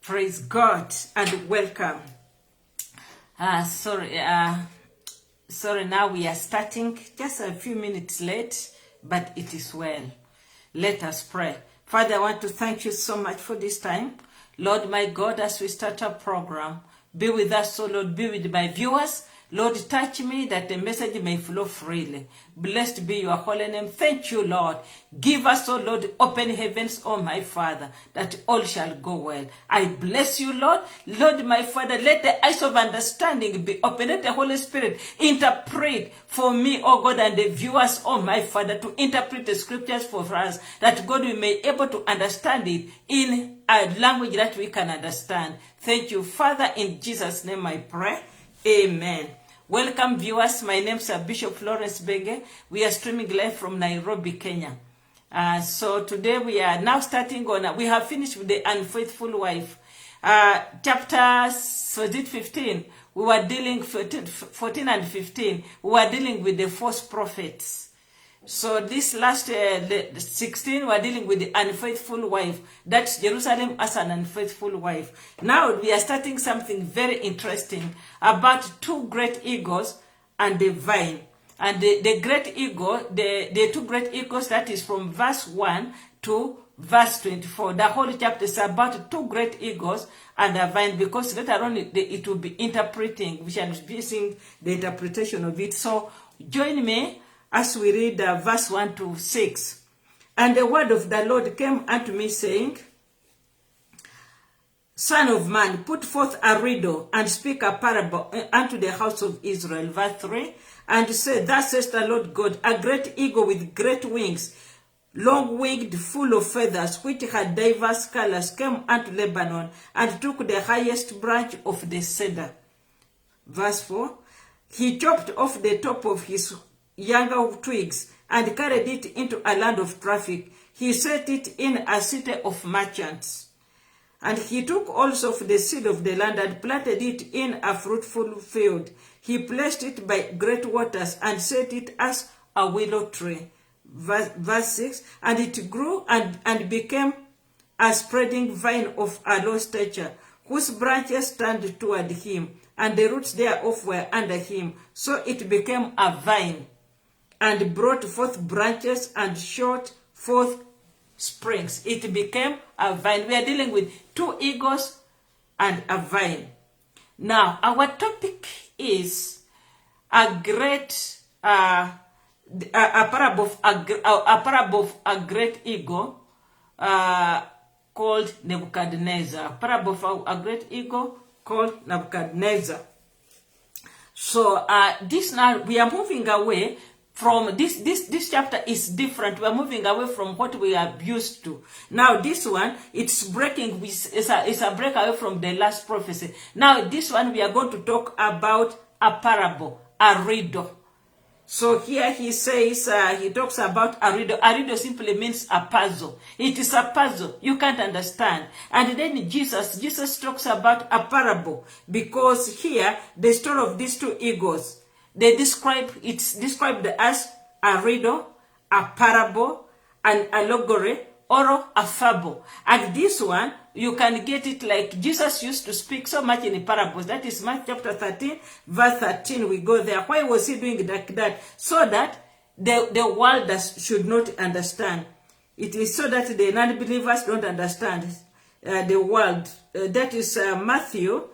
Praise God and welcome. Sorry, now we are starting just a few minutes late, but it is well. Let us pray. Father, I want to thank you so much for this time. Lord, my God, as we start our program, be with us, so Lord, be with my viewers. Lord, touch me that the message may flow freely. Blessed be your holy name. Thank you, Lord. Give us, O Lord, open heavens, O my Father, that all shall go well. I bless you, Lord. Lord, my Father, let the eyes of understanding be open. Let the Holy Spirit interpret for me, O God, and the viewers, O my Father, to interpret the scriptures for us, that God, we may be able to understand it in a language that we can understand. Thank you, Father. In Jesus' name I pray. Amen. Welcome, viewers. My name is Bishop Florence Benge. We are streaming live from Nairobi, Kenya. So today we are now starting on, we have finished with the unfaithful wife. Chapter 15, we were dealing, 14 and 15, we were dealing with the false prophets. So this last 16, we're dealing with the unfaithful wife. That's Jerusalem as an unfaithful wife. Now we are starting something very interesting about two great eagles and the vine. And the great eagle, the two great eagles, that is from verse 1 to verse 24. The whole chapter is about two great eagles and a vine, because later on it will be interpreting. We shall be seeing the interpretation of it. So join me as we read verse 1 to 6. And the word of the Lord came unto me, saying, Son of man, put forth a riddle, and speak a parable unto the house of Israel. Verse 3. And say, Thus says the Lord God, a great eagle with great wings, long-winged, full of feathers, which had diverse colors, came unto Lebanon, and took the highest branch of the cedar. Verse 4. He chopped off the top of his younger twigs, and carried it into a land of traffic. He set it in a city of merchants. And he took also of the seed of the land, and planted it in a fruitful field. He placed it by great waters, and set it as a willow tree. Verse 6. And it grew and became a spreading vine of a low stature, whose branches turned toward him, and the roots thereof were under him. So it became a vine, and brought forth branches, and shot forth springs. It became a vine. We are dealing with two eagles and a vine. Now, our topic is a great, a parable of a great eagle called Nebuchadnezzar. Parable of a great eagle called Nebuchadnezzar. So this now we are moving away from this chapter is different. We're moving away from what we are used to. Now this one, it's breaking, it's a breakaway from the last prophecy. Now this one, we are going to talk about a parable, a riddle. So here he says, he talks about a riddle. A riddle simply means a puzzle. It is a puzzle. You can't understand. And then Jesus talks about a parable, because here, the story of these two eagles, it's described as a riddle, a parable, an allegory, or a fable. And this one, you can get it like Jesus used to speak so much in parables. That is Mark chapter 13, verse 13. We go there. Why was he doing like that? So that the world should not understand. It is so that the non-believers don't understand the world. That is Matthew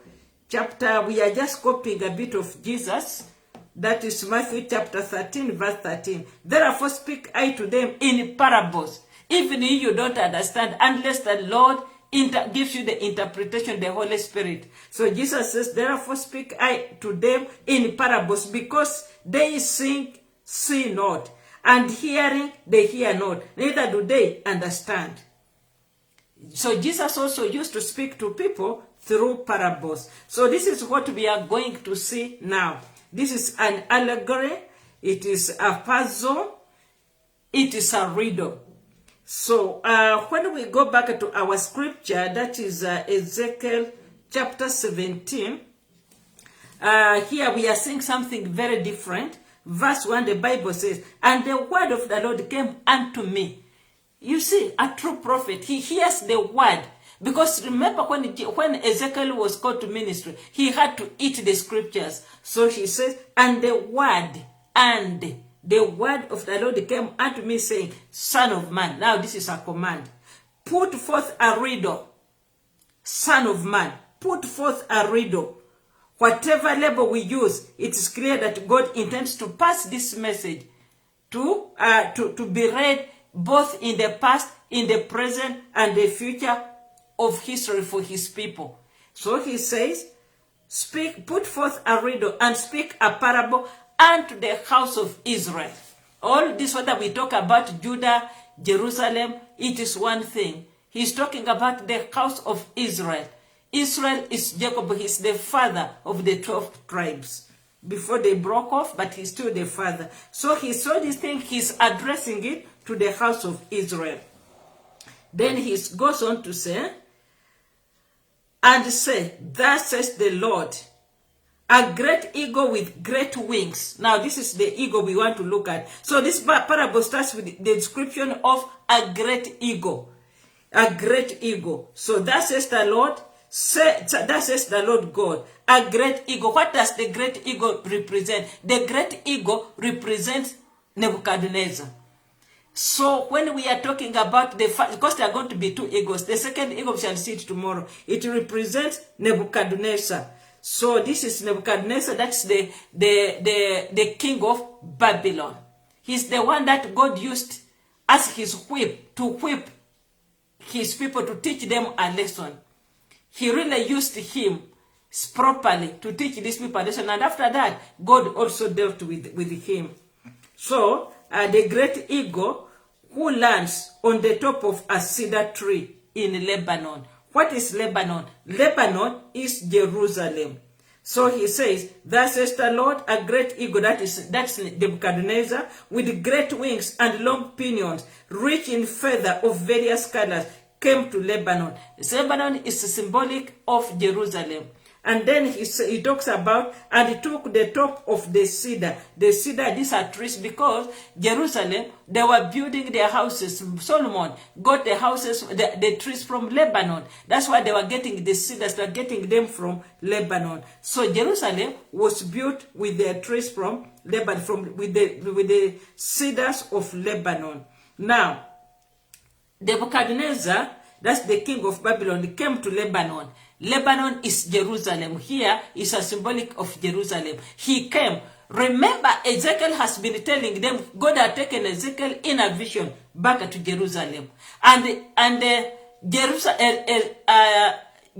chapter, we are just copying a bit of Jesus. That is Matthew chapter 13, verse 13. Therefore speak I to them in parables, even if you don't understand, unless the Lord gives you the interpretation, the Holy Spirit. So Jesus says, therefore speak I to them in parables, because they see not, and hearing they hear not, neither do they understand. So Jesus also used to speak to people through parables. So this is what we are going to see now. This is an allegory, it is a puzzle, it is a riddle. So when we go back to our scripture, that is Ezekiel chapter 17, here we are seeing something very different. Verse 1, the Bible says, and the word of the Lord came unto me. You see, a true prophet, he hears the word, Because remember when Ezekiel was called to ministry, he had to eat the scriptures. So he says, and the word of the Lord came unto me, saying, Son of man. Now this is a command. Put forth a riddle. Son of man, put forth a riddle. Whatever label we use, it is clear that God intends to pass this message to be read both in the past, in the present, and the future of history for his people. So he says, put forth a riddle and speak a parable unto the house of Israel. All this, whether we talk about Judah, Jerusalem, it is one thing. He's talking about the house of Israel. Israel is Jacob. He's the father of the 12 tribes. Before they broke off, but he's still the father. So he saw this thing, he's addressing it to the house of Israel. Then he goes on to say, and say, thus says the Lord, a great eagle with great wings. Now this is the eagle we want to look at. So this parable starts with the description of a great eagle. A great eagle. So thus says the Lord, that says the Lord God, a great eagle. What does the great eagle represent? The great eagle represents Nebuchadnezzar. So when we are talking about the first, because there are going to be two eagles, the second eagle shall see it tomorrow. It represents Nebuchadnezzar. So this is Nebuchadnezzar. That's the king of Babylon. He's the one that God used as his whip to whip his people, to teach them a lesson. He really used him properly to teach these people a lesson. And after that, God also dealt with him. So, the great eagle who lands on the top of a cedar tree in Lebanon. What is Lebanon? Lebanon is Jerusalem. So he says, thus says the Lord, a great eagle, that's Nebuchadnezzar, with great wings and long pinions, rich in feather of various colors, came to Lebanon. Lebanon is symbolic of Jerusalem. And then he talks about, and he took the top of the cedar. The cedar, these are trees, because Jerusalem, they were building their houses. Solomon got the houses, the trees from Lebanon. That's why they were getting the cedars, they were getting them from Lebanon. So Jerusalem was built with the trees from Lebanon, with the cedars of Lebanon. Now, Nebuchadnezzar, that's the king of Babylon, came to Lebanon. Lebanon is Jerusalem. Here is a symbolic of Jerusalem. He came. Remember, Ezekiel has been telling them, God had taken Ezekiel in a vision back to Jerusalem. And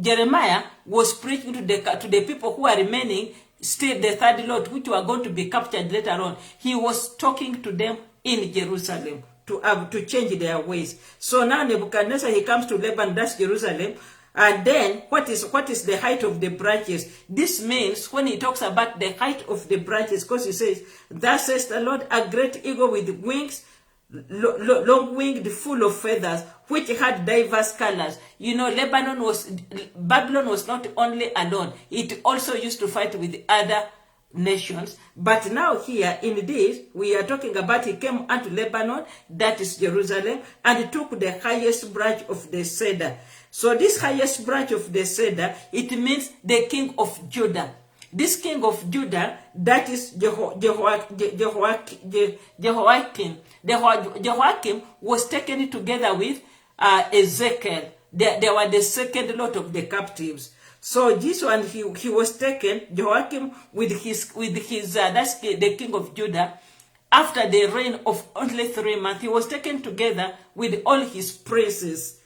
Jeremiah was preaching to the people who are remaining, still the third lot, which were going to be captured later on. He was talking to them in Jerusalem to change their ways. So now Nebuchadnezzar, he comes to Lebanon, that's Jerusalem. And then, what is the height of the branches? This means, when he talks about the height of the branches, because he says, thus says the Lord, a great eagle with wings, long-winged, full of feathers, which had diverse colors. You know, Babylon was not only alone. It also used to fight with other nations. But now here in this, we are talking about, he came unto Lebanon, that is Jerusalem, and took the highest branch of the cedar. So this highest branch of the cedar, it means the king of Judah. This king of Judah, that is Jehoiakim. Jehoiakim was taken together with Ezekiel. They were the second lot of the captives. So this one, he was taken, Jehoiakim, with his that's the king of Judah. After the reign of only 3 months, he was taken together with all his princes.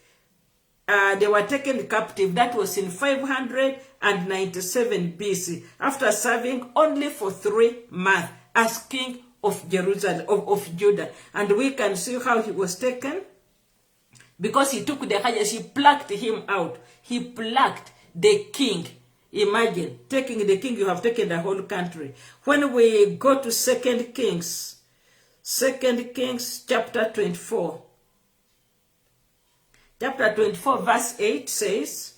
They were taken captive. That was in 597 BC, after serving only for 3 months as king of Jerusalem, of Judah. And we can see how he was taken, because he took the highest, he plucked him out. He plucked the king. Imagine, taking the king, you have taken the whole country. When we go to 2 Kings chapter 24, Chapter 24, verse 8 says,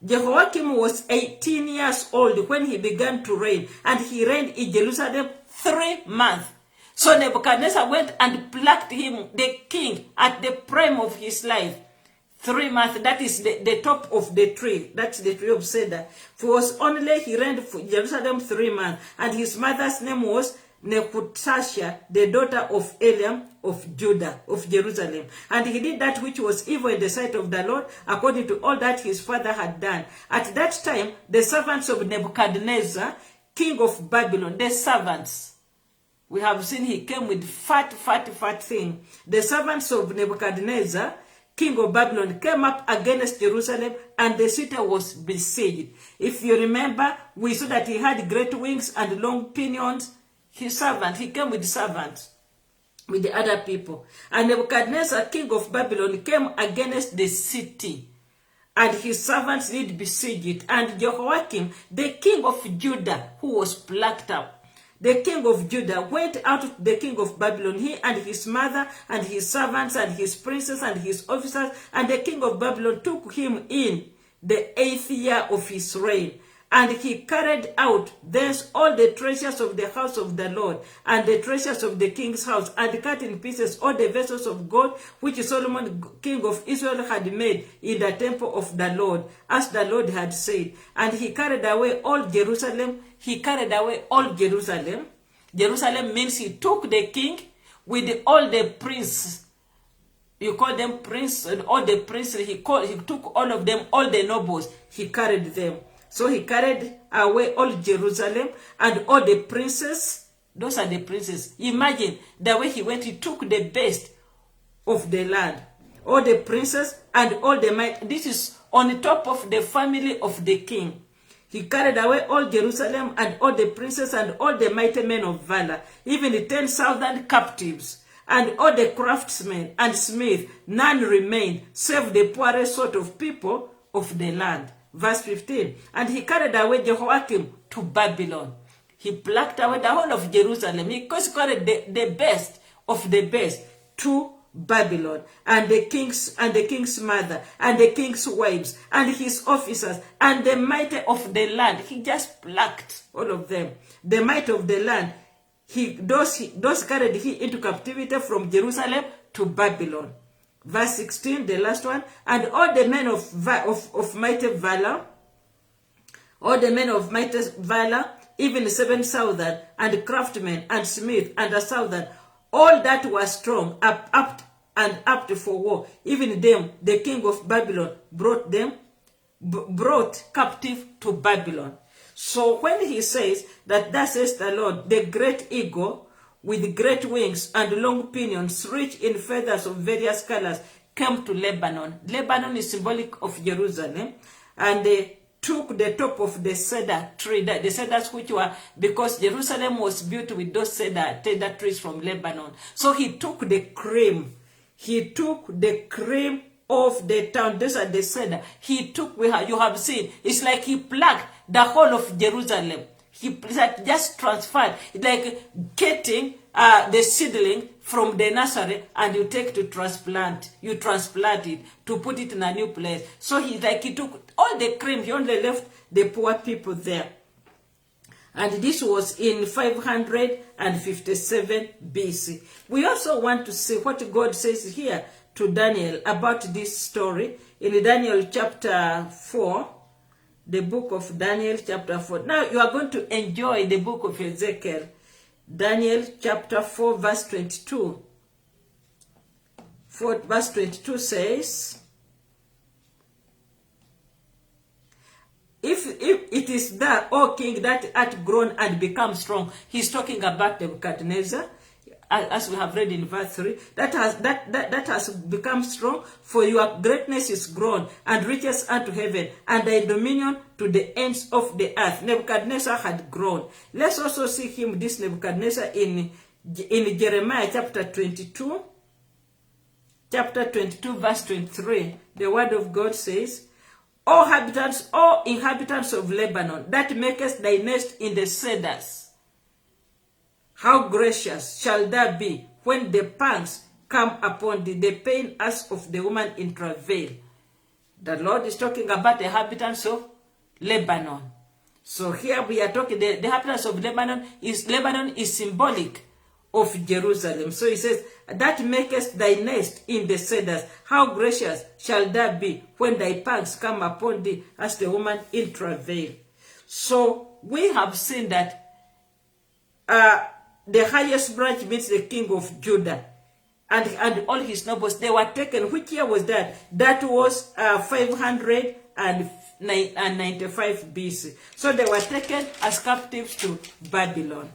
Jehoiakim was 18 years old when he began to reign, and he reigned in Jerusalem 3 months. So Nebuchadnezzar went and plucked him, the king, at the prime of his life. 3 months, that is the top of the tree. That's the tree of cedar. For was only he reigned for Jerusalem 3 months, and his mother's name was Nehushta, the daughter of Eliam of Judah, of Jerusalem. And he did that which was evil in the sight of the Lord, according to all that his father had done. At that time, the servants of Nebuchadnezzar, king of Babylon, the servants, we have seen he came with fat thing. The servants of Nebuchadnezzar, king of Babylon, came up against Jerusalem, and the city was besieged. If you remember, we saw that he had great wings and long pinions. His servant, he came with servants, with the other people. And Nebuchadnezzar, king of Babylon, came against the city, and his servants did besiege it. And Jehoiakim, the king of Judah, who was plucked up, the king of Judah, went out to the king of Babylon, he and his mother and his servants and his princes and his officers, and the king of Babylon took him in the 8th year of his reign. And he carried out thence all the treasures of the house of the Lord, and the treasures of the king's house, and cut in pieces all the vessels of gold which Solomon king of Israel had made in the temple of the Lord, as the Lord had said. And he carried away all Jerusalem. He carried away all Jerusalem. Jerusalem means he took the king with all the princes. You call them prince, and all the princes. He took all of them, all the nobles. He carried them. So he carried away all Jerusalem and all the princes. Those are the princes. Imagine the way he went. He took the best of the land. All the princes and all the might. This is on top of the family of the king. He carried away all Jerusalem and all the princes and all the mighty men of valor, even the 10,000 captives, and all the craftsmen and smiths. None remained, save the poorest sort of people of the land. Verse 15. And he carried away Jehoiakim to Babylon. He plucked away the whole of Jerusalem. He carried the best of the best to Babylon, and the king's mother, and the king's wives, and his officers, and the might of the land. He just plucked all of them. The might of the land. Those carried he into captivity from Jerusalem to Babylon. Verse 16, the last one. And all the men of mighty valor, all the men of mighty valor, even 7,000, and craftsmen, and smith, and 1,000, all that was strong, apt for war, even them, the king of Babylon, brought captive to Babylon. So when he says that thus says the Lord, the great eagle, with great wings and long pinions, rich in feathers of various colors, came to Lebanon. Lebanon is symbolic of Jerusalem. And they took the top of the cedar tree, the cedars which were, because Jerusalem was built with those cedar trees from Lebanon. So he took the cream. He took the cream of the town. Those are the cedar. He took, you have seen, it's like he plucked the whole of Jerusalem. He just transferred. It's like getting the seedling from the nursery, and you take to transplant. You transplant it to put it in a new place. So he took all the cream. He only left the poor people there. And this was in 557 BC. We also want to see what God says here to Daniel about this story in Daniel chapter 4. The book of Daniel chapter 4. Now you are going to enjoy the book of Ezekiel. Daniel chapter 4 verse 22. Verse 22 says, If it is that, O king, that art grown and become strong. He's talking about Nebuchadnezzar, as we have read in verse 3, that has become strong, for your greatness is grown, and reaches unto heaven, and thy dominion to the ends of the earth. Nebuchadnezzar had grown. Let's also see him, this Nebuchadnezzar, in Jeremiah chapter 22. Chapter 22, verse 23. The word of God says, O inhabitants of Lebanon, that makest thy nest in the cedars, how gracious shall that be when the pangs come upon thee, the pain as of the woman in travail. The Lord is talking about the inhabitants of Lebanon. So here we are talking, the inhabitants of Lebanon is symbolic of Jerusalem. So he says, that makest thy nest in the cedars. How gracious shall that be when thy pangs come upon thee as the woman in travail. So we have seen that the highest branch means the king of Judah. And all his nobles, they were taken. Which year was that? That was 595 BC. So they were taken as captives to Babylon.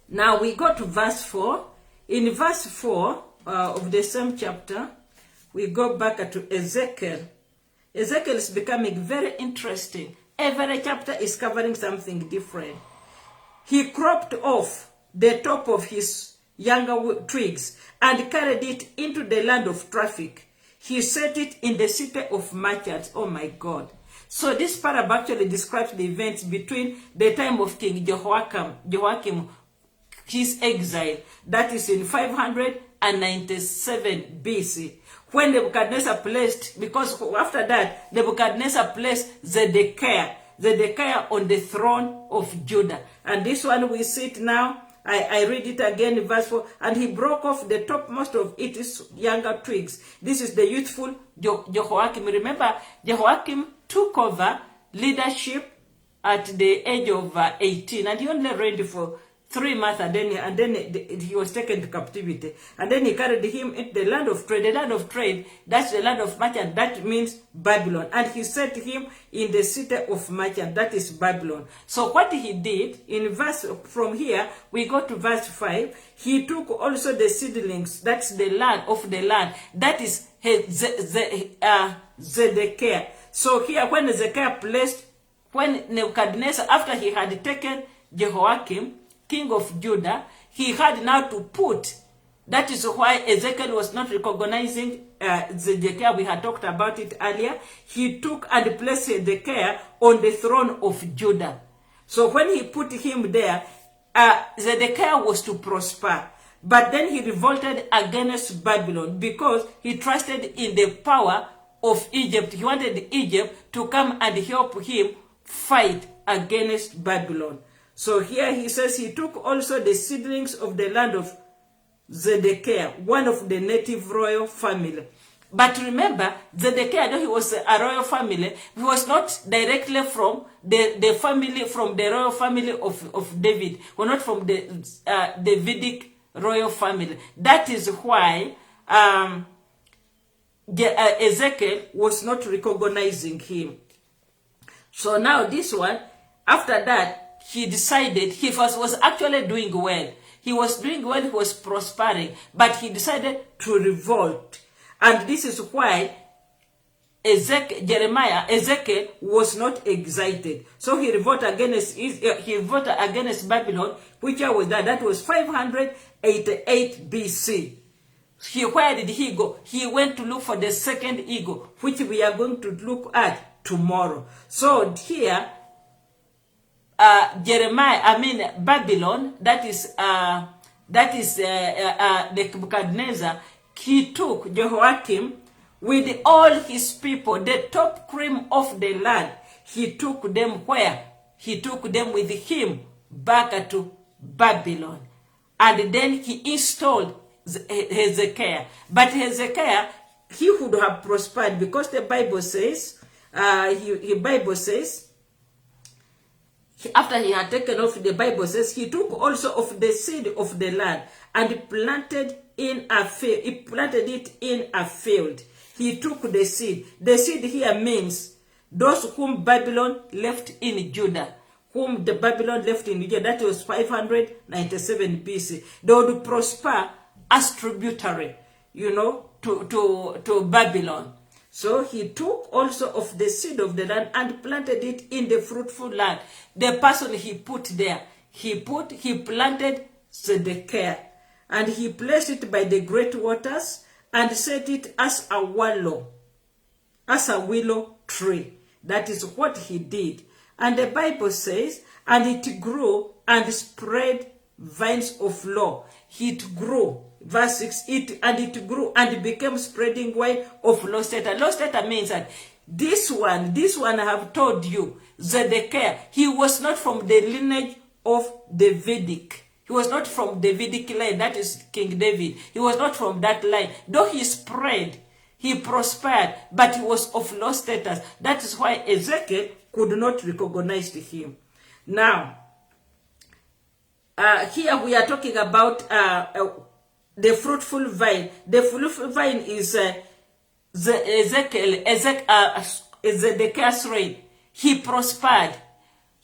Now we go to verse 4. In verse 4 of the same chapter, we go back to Ezekiel. Ezekiel is becoming very interesting. Every chapter is covering something different. He cropped off the top of his younger twigs and carried it into the land of traffic. He set it in the city of merchants. Oh my God. So this parable actually describes the events between the time of King Jehoiakim, his exile, that is in 597 BC, when Nebuchadnezzar placed, because after that, Nebuchadnezzar placed Zedekiah on the throne of Judah. And this one we see it now. I read it again in verse 4. And he broke off the topmost of its younger twigs. This is the youthful Jehoiakim. Remember, Jehoiakim took over leadership at the age of 18. And he only reigned for 3 months, and then he was taken to captivity. And then he carried him into the land of trade. The land of trade, that's the land of merchant, that means Babylon. And he set him in the city of merchant, that is Babylon. So what he did, from here, we go to verse 5, he took also the seedlings, that's the land, that is Zedekiah. So here, when Nebuchadnezzar, after he had taken Jehoiakim, king of Judah, he had now to put, that is why Ezekiel was not recognizing Zedekiah. We had talked about it earlier. He took and placed Zedekiah on the throne of Judah. So when he put him there, Zedekiah was to prosper. But then he revolted against Babylon because he trusted in the power of Egypt. He wanted Egypt to come and help him fight against Babylon. So here he says he took also the seedlings of the land of Zedekiah, one of the native royal family. But remember, Zedekiah, though he was a royal family, he was not directly from the royal family of David, or not from the Davidic royal family. That is why Ezekiel was not recognizing him. So now this one, after that, he decided, he was actually doing well. He was doing well, he was prospering, but he decided to revolt. And this is why Ezekiel was not excited. So he revolted against Babylon, which was that? That was 588 BC. Where did he go? He went to look for the second eagle, which we are going to look at tomorrow. So here, Babylon, that is Nebuchadnezzar, he took Jehoiakim with all his people, the top cream of the land. He took them where? He took them with him back to Babylon. And then he installed Hezekiah. But Hezekiah, he would have prospered because the Bible says, after he had taken off, the Bible says, he took also of the seed of the land and planted in a field. He planted it in a field. He took the seed. The seed here means those whom Babylon left in Judah. Whom the Babylon left in Judah. That was 597 BC. They would prosper as tributary, to Babylon. So he took also of the seed of the land and planted it in the fruitful land. The person he put there, he planted Zedekiah, and he placed it by the great waters and set it as a willow tree. That is what he did. And the Bible says, and it grew and spread vines of law. It grew. Verse 6, it grew and became spreading wine of lost data. Lost data means that this one I have told you, Zedekiah, he was not from the lineage of Davidic. He was not from Davidic line, that is King David. He was not from that line. Though he spread, he prospered, but he was of low status. That is why Ezekiel could not recognize him. Now, here we are talking about the fruitful vine. The fruitful vine is Zedekiah's reign. He prospered.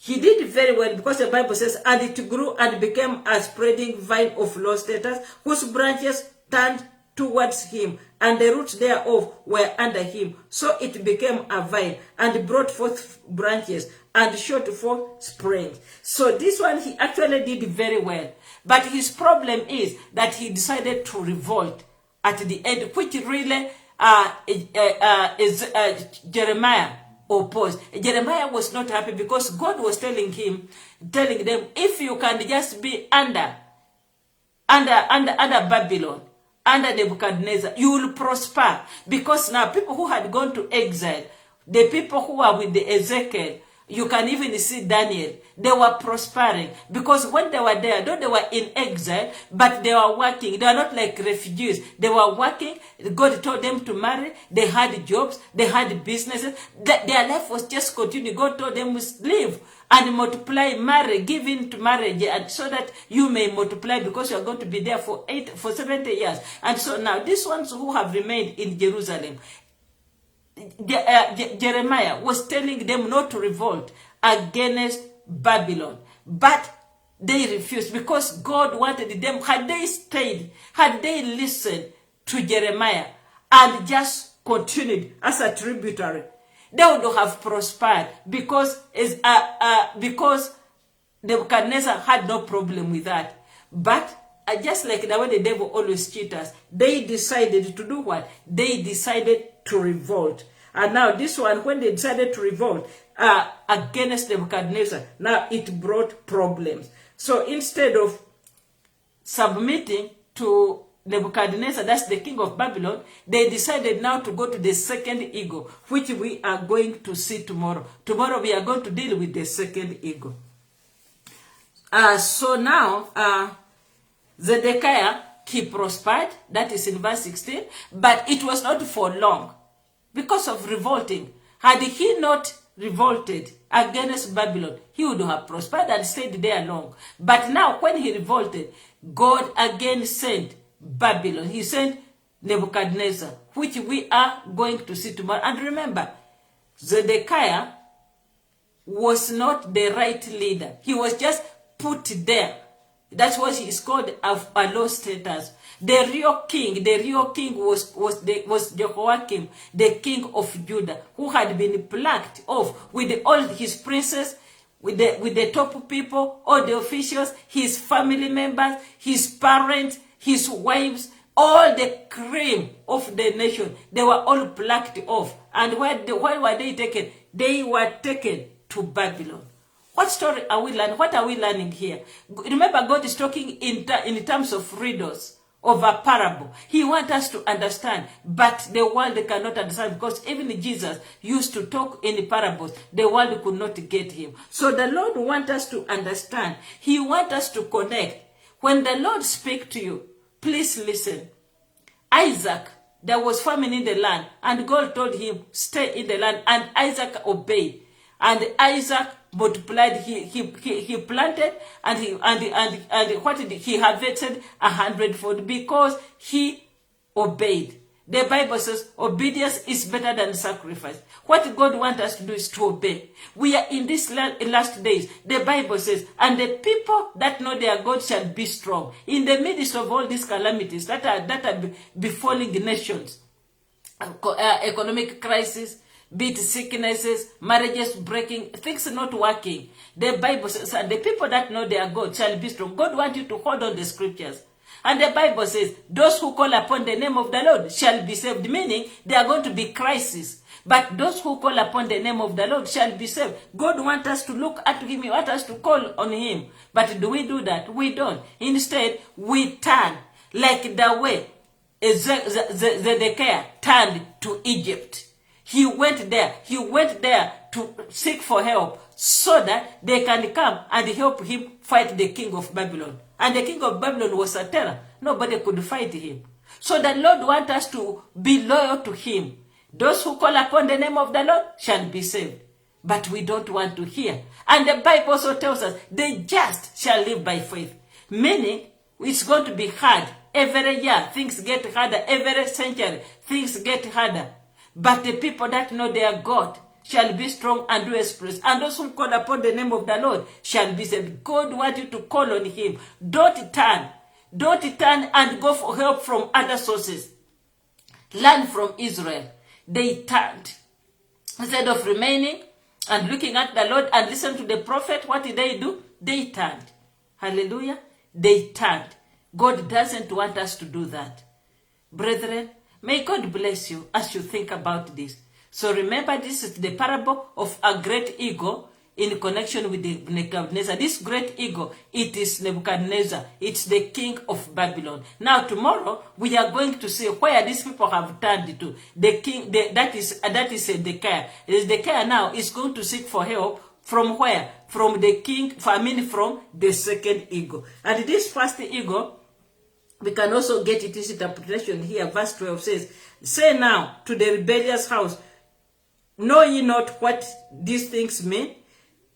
He did very well because the Bible says, and it grew and became a spreading vine of low status, whose branches turned towards him, and the roots thereof were under him. So it became a vine, and brought forth branches, and shot forth springs. So this one, he actually did very well. But his problem is that he decided to revolt at the end, which really Jeremiah opposed. Jeremiah was not happy because God was telling them, if you can just be under Babylon, under Nebuchadnezzar, you will prosper. Because now people who had gone to exile, the people who were with the Ezekiel, you can even see Daniel, they were prospering. Because when they were there, though they were in exile, but they were working. They were not like refugees. They were working. God told them to marry. They had jobs. They had businesses. Their life was just continuing. God told them to live and multiply, marry, give in to marriage, and so that you may multiply, because you are going to be there for 70 years. And so now, these ones who have remained in Jerusalem, Jeremiah was telling them not to revolt against Babylon, but they refused because God wanted them. Had they stayed, had they listened to Jeremiah and just continued as a tributary, they would have prospered, because Nebuchadnezzar had no problem with that. But just like the way the devil always cheats us, they decided to do what? They decided to revolt. And now this one, when they decided to revolt against Nebuchadnezzar, now it brought problems. So instead of submitting to Nebuchadnezzar, that's the king of Babylon, they decided now to go to the second ego, which we are going to see tomorrow. Tomorrow we are going to deal with the second ego. So now, Zedekiah, he prospered, that is in verse 16, but it was not for long because of revolting. Had he not revolted against Babylon, he would have prospered and stayed there long. But now when he revolted, God again sent Babylon. He sent Nebuchadnezzar, which we are going to see tomorrow. And remember, Zedekiah was not the right leader. He was just put there. That's what he is called a low status. The real king was Jehoiakim, the king of Judah, who had been plucked off with all his princes, with the top people, all the officials, his family members, his parents, his wives, all the cream of the nation. They were all plucked off. And why were they taken? They were taken to Babylon. What story are we learning? What are we learning here? Remember, God is talking in terms of riddles, of a parable. He wants us to understand, but the world cannot understand, because even Jesus used to talk in parables. The world could not get him. So the Lord wants us to understand. He wants us to connect. When the Lord speaks to you, please listen. Isaac, there was famine in the land, and God told him, stay in the land, and Isaac obeyed. And Isaac multiplied, he planted, and what did he harvested 100-fold, because he obeyed. The Bible says obedience is better than sacrifice. What God wants us to do is to obey. We are in these last days. The Bible says, and the people that know their God shall be strong. In the midst of all these calamities that are befalling nations, economic crisis, be it sicknesses, marriages breaking, things not working. The Bible says, and the people that know their God shall be strong. God wants you to hold on the scriptures. And the Bible says, those who call upon the name of the Lord shall be saved. Meaning, there are going to be crises. But those who call upon the name of the Lord shall be saved. God wants us to look at him. He wants us to call on him. But do we do that? We don't. Instead, we turn like the way Zedekiah turned to Egypt. He went there to seek for help so that they can come and help him fight the king of Babylon. And the king of Babylon was a terror. Nobody could fight him. So the Lord wants us to be loyal to him. Those who call upon the name of the Lord shall be saved. But we don't want to hear. And the Bible also tells us, the just shall live by faith. Meaning, it's going to be hard. Every year, things get harder. Every century, things get harder. But the people that know their God shall be strong and do exploits. And those who call upon the name of the Lord shall be saved. God wants you to call on him. Don't turn. Don't turn and go for help from other sources. Learn from Israel. They turned. Instead of remaining and looking at the Lord and listen to the prophet, what did they do? They turned. Hallelujah. They turned. God doesn't want us to do that. Brethren, may God bless you as you think about this. So remember, this is the parable of a great eagle in connection with the Nebuchadnezzar. This great eagle, it is Nebuchadnezzar. It's the king of Babylon. Now tomorrow, we are going to see where these people have turned to. The king, that is Zedekiah. Zedekiah now is going to seek for help from where? From the king, from the second eagle. And this first eagle, we can also get its interpretation here. Verse 12 says, say now to the rebellious house, know ye not what these things mean?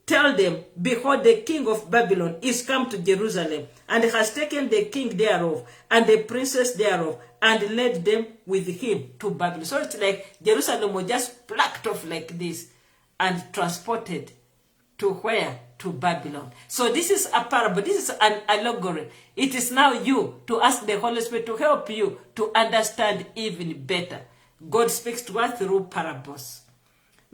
Tell them, behold, the king of Babylon is come to Jerusalem, and has taken the king thereof, and the princess thereof, and led them with him to Babylon. So it's like Jerusalem was just plucked off like this, and transported to where? To Babylon. So this is a parable. This is an allegory. It is now you to ask the Holy Spirit to help you to understand even better. God speaks to us through parables.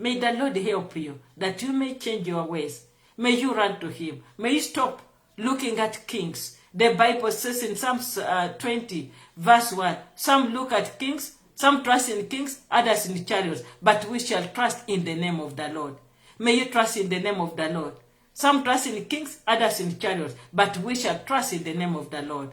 May the Lord help you that you may change your ways. May you run to him. May you stop looking at kings. The Bible says in Psalms 20 verse 1, some look at kings, some trust in kings, others in chariots, but we shall trust in the name of the Lord. May you trust in the name of the Lord. Some trust in kings, others in chariots, but we shall trust in the name of the Lord.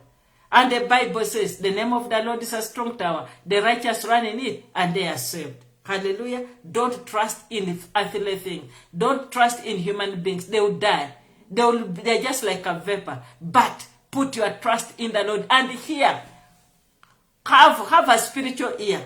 And the Bible says, the name of the Lord is a strong tower. The righteous run in it, and they are saved. Hallelujah. Don't trust in earthly things. Don't trust in human beings. They will die. They're just like a vapor. But put your trust in the Lord. And here, have a spiritual ear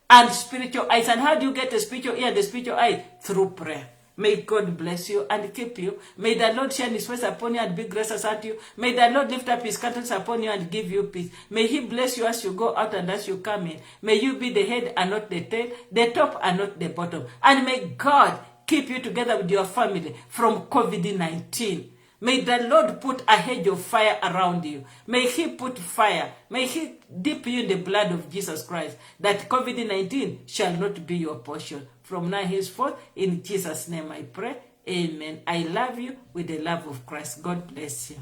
and spiritual eyes. And how do you get a spiritual ear and the spiritual eye? Through prayer. May God bless you and keep you. May the Lord shine his face upon you and be gracious at you. May the Lord lift up his countenance upon you and give you peace. May he bless you as you go out and as you come in. May you be the head and not the tail, the top and not the bottom. And may God keep you together with your family from COVID-19. May the Lord put a hedge of fire around you. May he put fire. May he dip you in the blood of Jesus Christ, that COVID-19 shall not be your portion. From now henceforth, in Jesus' name I pray. Amen. I love you with the love of Christ. God bless you.